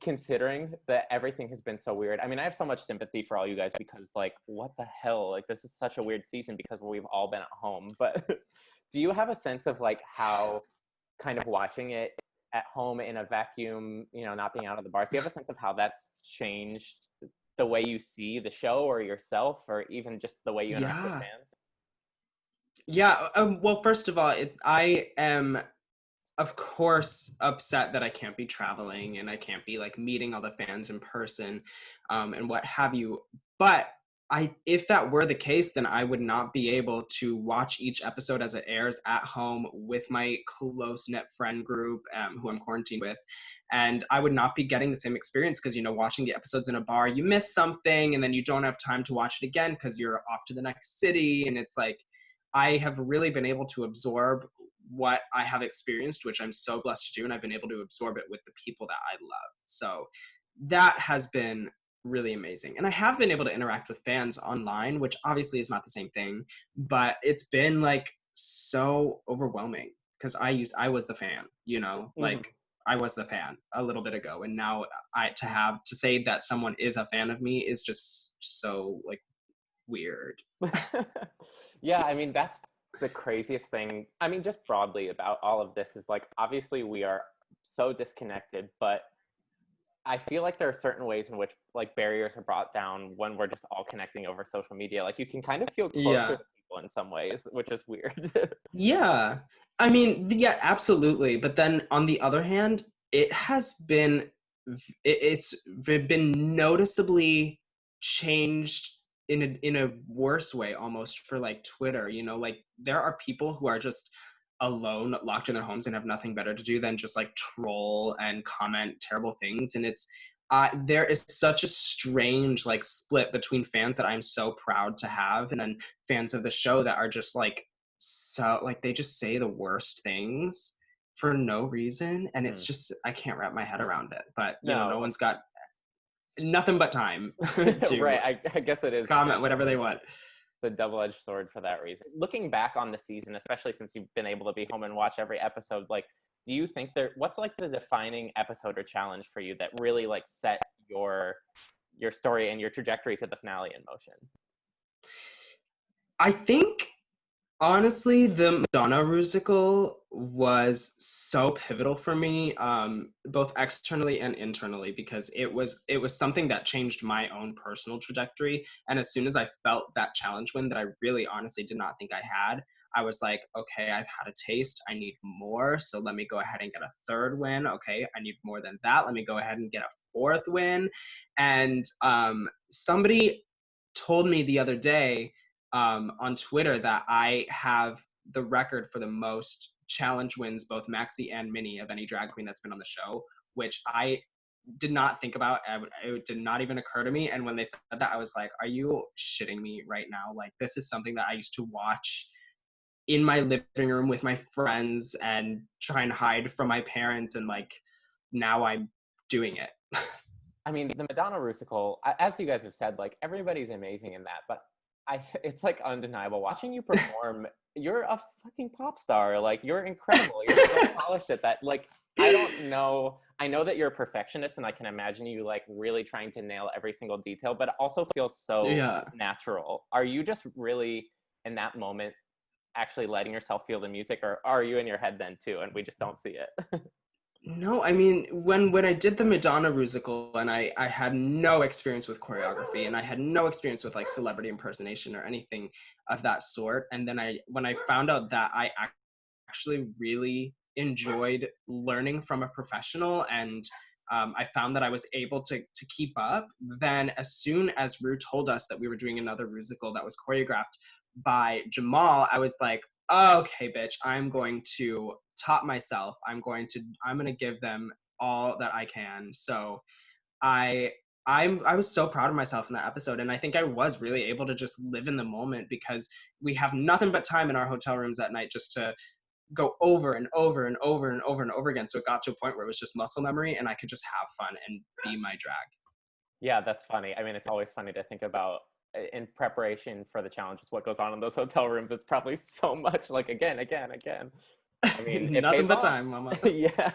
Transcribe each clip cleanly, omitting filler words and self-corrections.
considering that everything has been so weird. I mean, I have so much sympathy for all you guys because, like, what the hell? Like, this is such a weird season because we've all been at home. But do you have a sense of, like, how kind of watching it at home in a vacuum, you know, not being out of the bars, do you have a sense of how that's changed the way you see the show or yourself, or even just the way you interact with Yeah. fans? Yeah. Well, first of all, I am, of course, upset that I can't be traveling and I can't be like meeting all the fans in person, and what have you. But if that were the case, then I would not be able to watch each episode as it airs at home with my close knit friend group, who I'm quarantined with, and I would not be getting the same experience because, you know, watching the episodes in a bar, you miss something, and then you don't have time to watch it again because you're off to the next city, and it's like I have really been able to absorb what I have experienced, which I'm so blessed to do, and I've been able to absorb it with the people that I love. So that has been really amazing. And I have been able to interact with fans online, which obviously is not the same thing, but it's been like so overwhelming because I was the fan, you know, Mhm. like I was the fan a little bit ago, and now I to say that someone is a fan of me is just so like weird. Yeah, I mean, that's the craziest thing. I mean, just broadly about all of this is, like, obviously we are so disconnected, but I feel like there are certain ways in which, like, barriers are brought down when we're just all connecting over social media. Like, you can kind of feel closer Yeah. to people in some ways, which is weird. Yeah. I mean, yeah, absolutely. But then on the other hand, it has been been noticeably changed in a worse way almost for like Twitter, you know, like there are people who are just alone locked in their homes and have nothing better to do than just like troll and comment terrible things, and it's there is such a strange like split between fans that I'm so proud to have and then fans of the show that are just like so like they just say the worst things for no reason, and it's Mm. just I can't wrap my head around it. But you know, no No. one's got nothing but time to Right, I guess it is comment whatever they definitely want. the double-edged sword for that reason. Looking back on the season, especially since you've been able to be home and watch every episode, like, do you think what's like the defining episode or challenge for you that really like set your story and your trajectory to the finale in motion? I think honestly, the Madonna musical was so pivotal for me, both externally and internally, because it was something that changed my own personal trajectory. And as soon as I felt that challenge win that I really honestly did not think I had, I was like, okay, I've had a taste. I need more. So let me go ahead and get a third win. Okay, I need more than that. Let me go ahead and get a fourth win. And somebody told me the other day on Twitter that I have the record for the most challenge wins, both Maxi and Minnie, of any drag queen that's been on the show, which I did not think about. It did not even occur to me. And when they said that, I was like, are you shitting me right now? Like, this is something that I used to watch in my living room with my friends and try and hide from my parents. And like, now I'm doing it. I mean, the Madonna Rusical, as you guys have said, like, everybody's amazing in that, but it's like undeniable. Watching you perform, you're a fucking pop star. Like, you're incredible. You're so polished at that. Like, I don't know. I know that you're a perfectionist, and I can imagine you like really trying to nail every single detail, but it also feels so Yeah. natural. Are you just really in that moment actually letting yourself feel the music, or are you in your head then too, and we just don't see it? No, I mean when I did the Madonna musical and I had no experience with choreography and I had no experience with like celebrity impersonation or anything of that sort, and then when I found out that I actually really enjoyed learning from a professional, and I found that I was able to keep up. Then as soon as Rue told us that we were doing another musical that was choreographed by Jamal, I was like, okay, bitch, I'm going to top myself. I'm going to give them all that I can. So I I was so proud of myself in that episode, and I think I was really able to just live in the moment because we have nothing but time in our hotel rooms at night just to go over and over and over and over and over again. So it got to a point where it was just muscle memory, and I could just have fun and be my drag. Yeah, that's funny. I mean, it's always funny to think about in preparation for the challenges, what goes on in those hotel rooms. It's probably so much like again, again, again. I mean, it Nothing pays but off. time, mama. Yeah.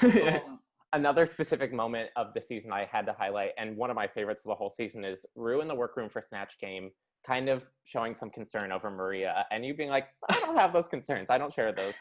Um, Another specific moment of the season I had to highlight, and one of my favorites of the whole season, is Rue in the workroom for Snatch Game, kind of showing some concern over Maria, and you being like, I don't have those concerns. I don't share those.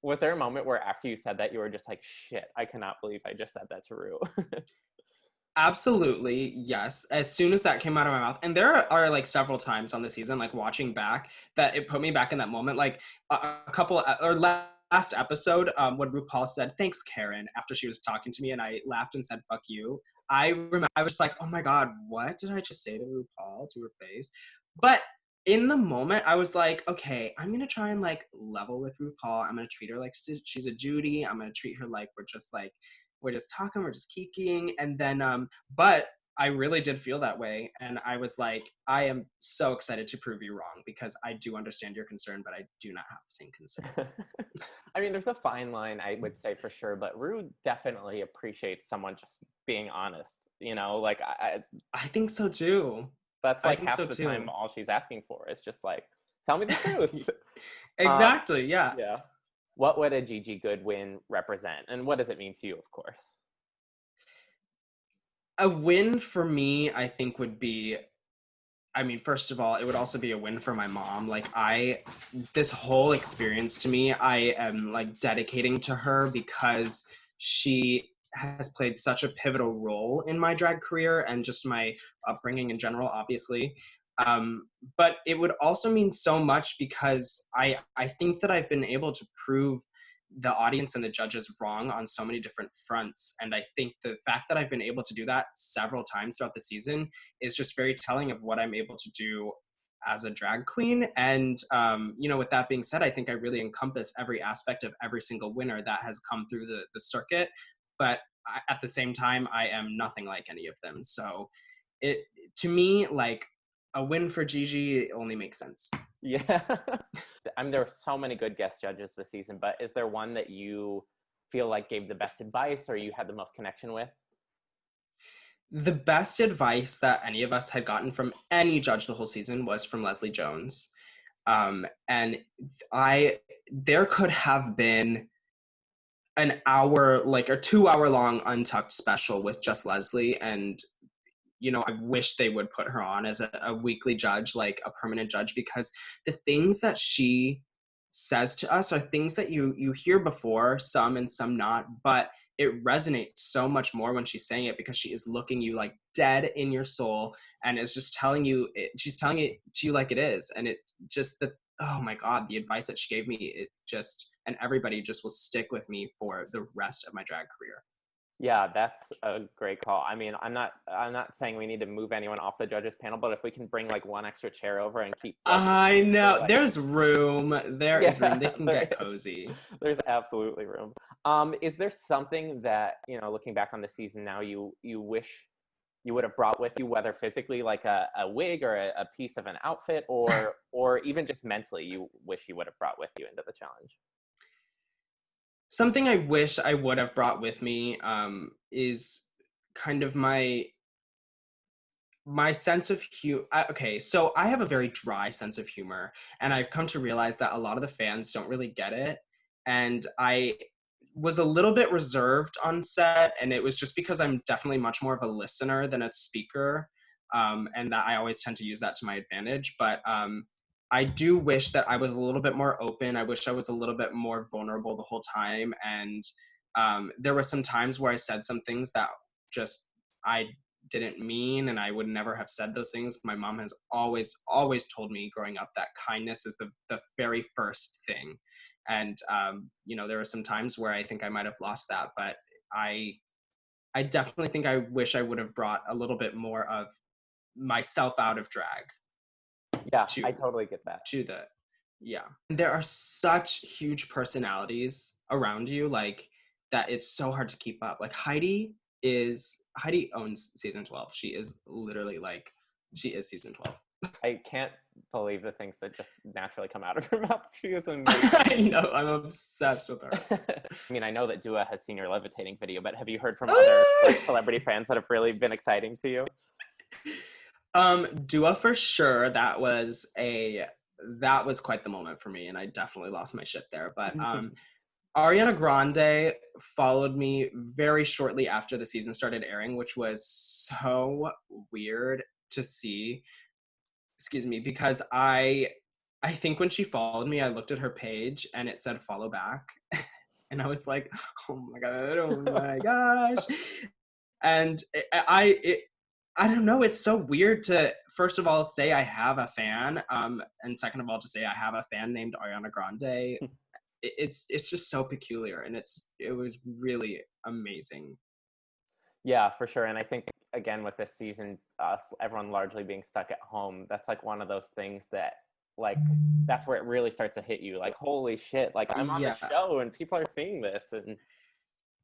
Was there a moment where after you said that, you were just like, shit, I cannot believe I just said that to Rue? Absolutely, yes. As soon as that came out of my mouth, and there are like several times on the season, like watching back, that it put me back in that moment. Like a couple or last episode, when RuPaul said "Thanks, Karen" after she was talking to me, and I laughed and said "fuck you." I remember I was just like, "Oh my god, what did I just say to RuPaul to her face?" But in the moment, I was like, "Okay, I'm gonna try and like level with RuPaul. I'm gonna treat her like she's a Judy. I'm gonna treat her like we're just talking, we're just kikiing." And then but I really did feel that way, and I was like, I am so excited to prove you wrong, because I do understand your concern, but I do not have the same concern. I mean, there's a fine line, I would say, for sure, but Rue definitely appreciates someone just being honest, like I think so too. that's I like think half so the time too. all she's asking for is just like, tell me the truth. um, Exactly, yeah. yeah. What would a Gigi Goodwin represent, and what does it mean to you, of course? A win for me, I think, would be, I mean, first of all, it would also be a win for my mom. Like, this whole experience to me, I am like dedicating to her, because she has played such a pivotal role in my drag career and just my upbringing in general, obviously. But it would also mean so much because I think that I've been able to prove the audience and the judges wrong on so many different fronts. And I think the fact that I've been able to do that several times throughout the season is just very telling of what I'm able to do as a drag queen. And with that being said, I think I really encompass every aspect of every single winner that has come through the circuit. But at the same time, I am nothing like any of them. So it, to me, like, a win for Gigi only makes sense. Yeah. I mean, there were so many good guest judges this season, but is there one that you feel like gave the best advice or you had the most connection with? The best advice that any of us had gotten from any judge the whole season was from Leslie Jones. And there could have been an hour, like a 2 hour long Untucked special with just Leslie. And, I wish they would put her on as a weekly judge, like a permanent judge, because the things that she says to us are things that you hear before, some and some not, but it resonates so much more when she's saying it, because she is looking you like dead in your soul and is just telling you she's telling it to you like it is. And it just, oh my god, the advice that she gave me, it just, and everybody just will stick with me for the rest of my drag career. Yeah, that's a great call. I mean, I'm not saying we need to move anyone off the judges panel, but if we can bring like one extra chair over and keep I know, like, there's room. There is room. They can get is. cozy. There's absolutely room. Is there something that, looking back on the season now, you wish you would have brought with you, whether physically like a wig or a piece of an outfit, or even just mentally you wish you would have brought with you into the challenge? Something I wish I would have brought with me is kind of my sense of humor. Okay, so I have a very dry sense of humor, and I've come to realize that a lot of the fans don't really get it. And I was a little bit reserved on set, and it was just because I'm definitely much more of a listener than a speaker, and that I always tend to use that to my advantage. But I do wish that I was a little bit more open. I wish I was a little bit more vulnerable the whole time. And there were some times where I said some things that just I didn't mean, and I would never have said those things. My mom has always told me growing up that kindness is the very first thing. And there were some times where I think I might have lost that, but I definitely think I wish I would have brought a little bit more of myself out of drag Yeah, to I totally get that. to the yeah. There are such huge personalities around you, like, that it's so hard to keep up. Like, Heidi owns season 12. She is literally like, she is season 12. I can't believe the things that just naturally come out of her mouth. She is amazing. I know, I'm obsessed with her. I mean, I know that Dua has seen your levitating video, but have you heard from other like celebrity fans that have really been exciting to you? Dua for sure. That was quite the moment for me, and I definitely lost my shit there. But Ariana Grande followed me very shortly after the season started airing, which was so weird to see. Excuse me, because I think when she followed me, I looked at her page and it said follow back. And I was like, oh my god, oh my gosh. And I don't know, it's so weird to first of all say I have a fan, and second of all to say I have a fan named Ariana Grande. It's just so peculiar, and it was really amazing. Yeah, for sure. And I think again with this season, everyone largely being stuck at home, that's like one of those things that like that's where it really starts to hit you. Like, holy shit! Like I'm on the Yeah. show and people are seeing this, and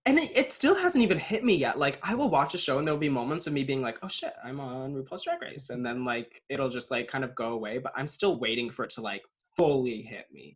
And it still hasn't even hit me yet. Like, I will watch a show and there'll be moments of me being like, oh shit, I'm on RuPaul's Drag Race. And then, like, it'll just, like, kind of go away. But I'm still waiting for it to, like, fully hit me.